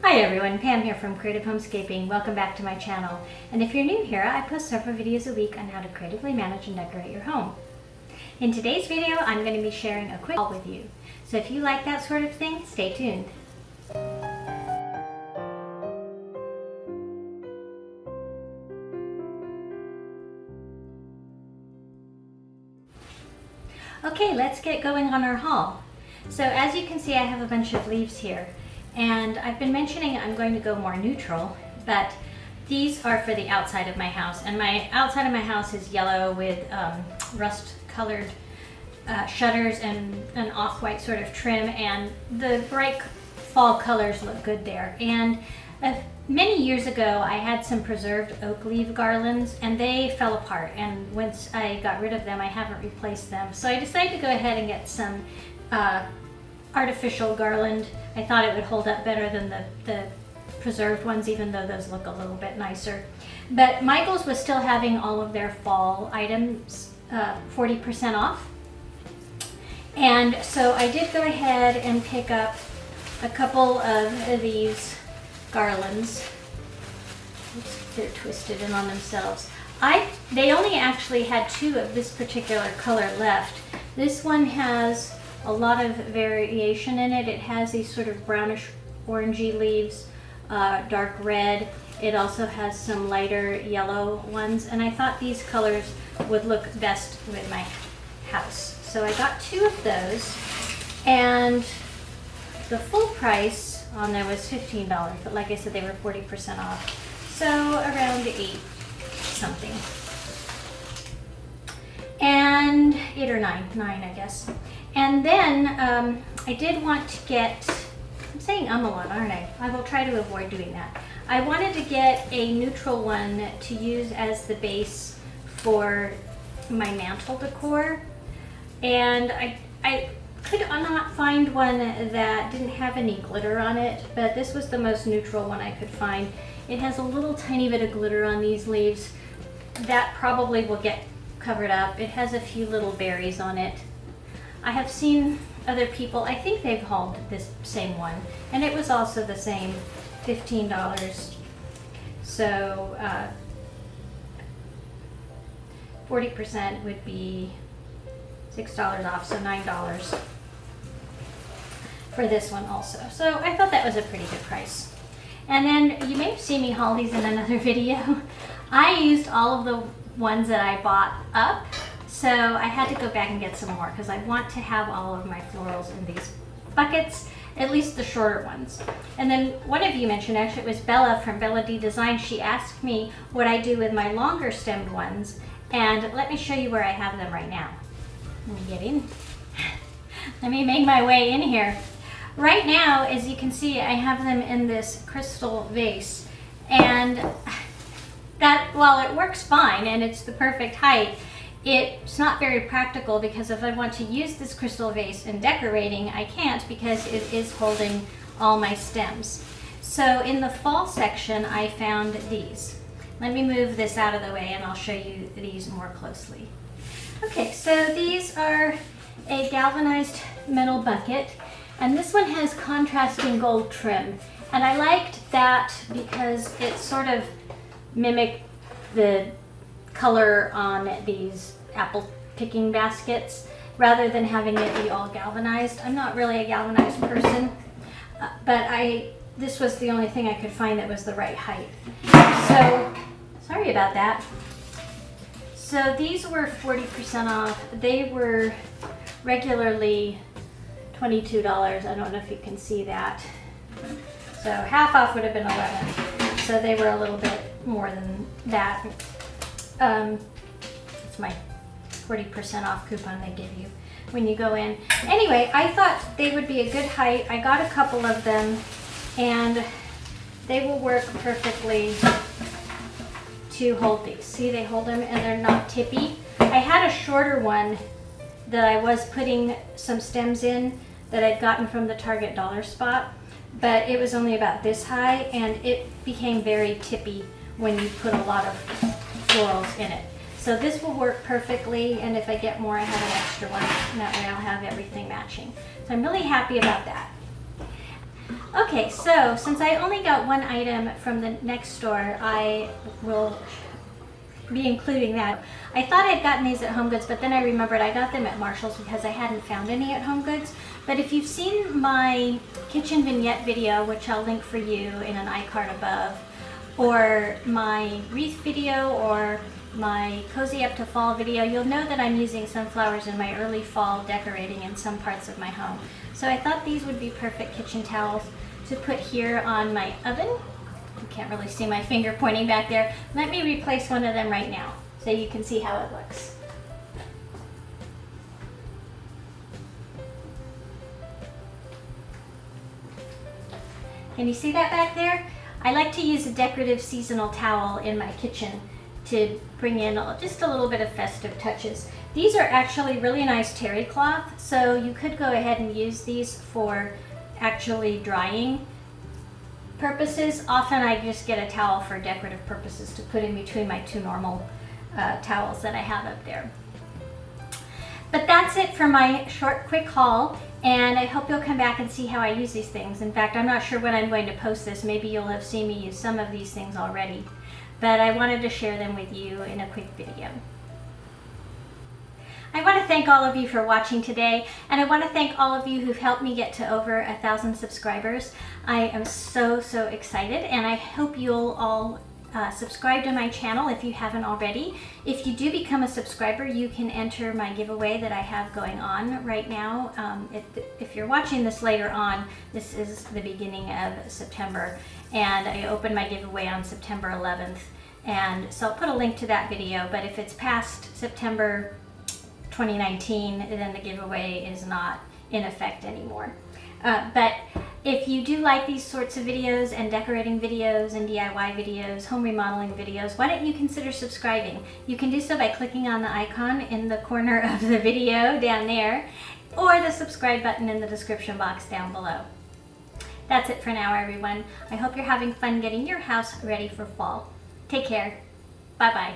Hi everyone, Pam here from Creative Homescaping. Welcome back to my channel. And if you're new here, I post several videos a week on how to creatively manage and decorate your home. In today's video, I'm going to be sharing a quick haul with you. So if you like that sort of thing, stay tuned. Okay, let's get going on our haul. So as you can see, I have a bunch of leaves here. And I've been mentioning I'm going to go more neutral, but these are for the outside of my house. And my outside of my house is yellow with rust-colored shutters and an off-white sort of trim, and the bright fall colors look good there. And many years ago, I had some preserved oak leaf garlands, and they fell apart. And once I got rid of them, I haven't replaced them. So I decided to go ahead and get some artificial garland. I thought it would hold up better than the preserved ones, even though those look a little bit nicer. But Michael's was still having all of their fall items 40% off. And so I did go ahead and pick up a couple of these garlands. Oops, they're twisted in on themselves. They only actually had two of this particular color left. This one has a lot of variation in it. It has these sort of brownish orangey leaves, dark red. It also has some lighter yellow ones, and I thought these colors would look best with my house. So I got two of those, and the full price on there was $15, but like I said, they were 40% off. So around 8 something. And 8 or 9 I guess. And then I did want to get, I'm saying a lot, aren't I? I will try to avoid doing that. I wanted to get a neutral one to use as the base for my mantle decor. And I could not find one that didn't have any glitter on it, but this was the most neutral one I could find. It has a little tiny bit of glitter on these leaves. That probably will get covered up. It has a few little berries on it. I have seen other people, I think they've hauled this same one, and it was also the same, $15. So 40% would be $6 off, so $9 for this one also. So I thought that was a pretty good price. And then you may have seen me haul these in another video. I used all of the ones that I bought up, so I had to go back and get some more because I want to have all of my florals in these buckets, at least the shorter ones. And then one of you mentioned, actually it was Bella from Bella D Design, she asked me what I do with my longer stemmed ones, and let me show you where I have them right now. Let me get in. Let me make my way in here. Right now, as you can see, I have them in this crystal vase, and that, while it works fine and it's the perfect height, it's not very practical because if I want to use this crystal vase in decorating, I can't because it is holding all my stems. So in the fall section, I found these. Let me move this out of the way and I'll show you these more closely. Okay, so these are a galvanized metal bucket, and this one has contrasting gold trim. And I liked that because it sort of mimicked the color on these apple picking baskets rather than having it be all galvanized. I'm not really a galvanized person, but this was the only thing I could find that was the right height. So sorry about that. So these were 40% off. They were regularly $22. I don't know if you can see that. So half off would have been $11. So they were a little bit more than that. It's my 40% off coupon they give you when you go in. Anyway, I thought they would be a good height. I got a couple of them, and they will work perfectly to hold these. See, they hold them and they're not tippy. I had a shorter one that I was putting some stems in that I'd gotten from the Target dollar spot, but it was only about this high and it became very tippy when you put a lot of florals in it. So this will work perfectly, and if I get more, I have an extra one, and that way I'll have everything matching. So I'm really happy about that. Okay, so since I only got one item from the next store, I will be including that. I thought I'd gotten these at Home Goods, but then I remembered I got them at Marshall's because I hadn't found any at Home Goods. But if you've seen my kitchen vignette video, which I'll link for you in an iCard above, or my wreath video, or my cozy up to fall video, you'll know that I'm using sunflowers in my early fall decorating in some parts of my home. So I thought these would be perfect kitchen towels to put here on my oven. You can't really see my finger pointing back there. Let me replace one of them right now so you can see how it looks. Can you see that back there? I like to use a decorative seasonal towel in my kitchen to bring in just a little bit of festive touches. These are actually really nice terry cloth, so you could go ahead and use these for actually drying purposes. Often I just get a towel for decorative purposes to put in between my two normal towels that I have up there. But that's it for my short, quick haul, and I hope you'll come back and see how I use these things. In fact, I'm not sure when I'm going to post this. Maybe you'll have seen me use some of these things already, but I wanted to share them with you in a quick video. I want to thank all of you for watching today, and I want to thank all of you who've helped me get to over 1,000 subscribers. I am so excited, and I hope you'll all subscribe to my channel if you haven't already. If you do become a subscriber, you can enter my giveaway that I have going on right now. If you're watching this later on, this is the beginning of September, and I opened my giveaway on September 11th, and so I'll put a link to that video. But if it's past September 2019, then the giveaway is not in effect anymore. But if you do like these sorts of videos and decorating videos and DIY videos, home remodeling videos, why don't you consider subscribing? You can do so by clicking on the icon in the corner of the video down there, or the subscribe button in the description box down below. That's it for now, everyone. I hope you're having fun getting your house ready for fall. Take care. Bye-bye.